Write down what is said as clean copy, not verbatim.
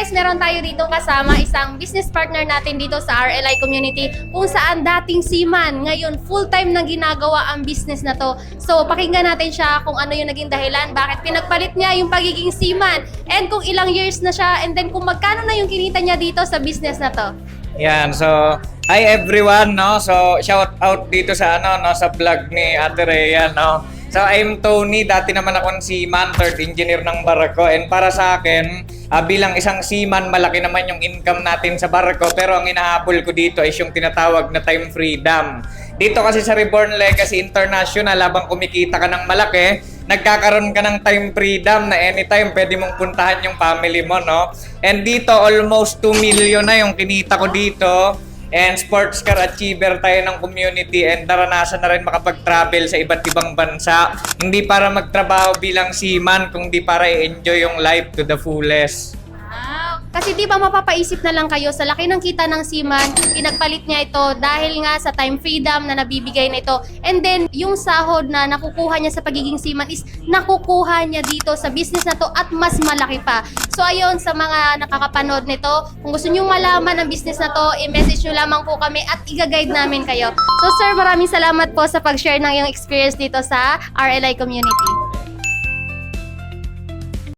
guys, meron tayo dito kasama isang business partner natin dito sa RLI community kung saan dating seaman, ngayon full-time na ginagawa ang business na to. So pakinggan natin siya kung ano yung naging dahilan, bakit pinagpalit niya yung pagiging seaman, and kung ilang years na siya, and then kung magkano na yung kinita niya dito sa business na to. Yan, so hi everyone, no. So shout out dito sa sa vlog ni Ate Rhea, no. So I'm Tony, dati naman akong seaman, third engineer ng barko, and para sa akin, bilang isang seaman, malaki naman yung income natin sa barko, pero ang inahabol ko dito is yung tinatawag na time freedom. Dito kasi sa Reborn Legacy International, habang kumikita ka ng malaki, nagkakaroon ka ng time freedom na anytime pwede mong puntahan yung family mo, no? And dito, almost 2 million na yung kinita ko dito. And sports car achiever tayo ng community, and naranasan na rin makapag-travel sa iba't ibang bansa. Hindi para magtrabaho bilang seaman, kundi para i-enjoy yung life to the fullest. Kasi di ba mapapaisip na lang kayo sa laki ng kita ng seaman, pinagpalit niya ito dahil nga sa time freedom na nabibigay na ito. And then, yung sahod na nakukuha niya sa pagiging seaman is nakukuha niya dito sa business na to at mas malaki pa. So ayun, sa mga nakakapanood nito, kung gusto niyo malaman ang business na to, i-message niyo lamang po kami at i-guide namin kayo. So sir, maraming salamat po sa pag-share ng iyong experience dito sa RLI community.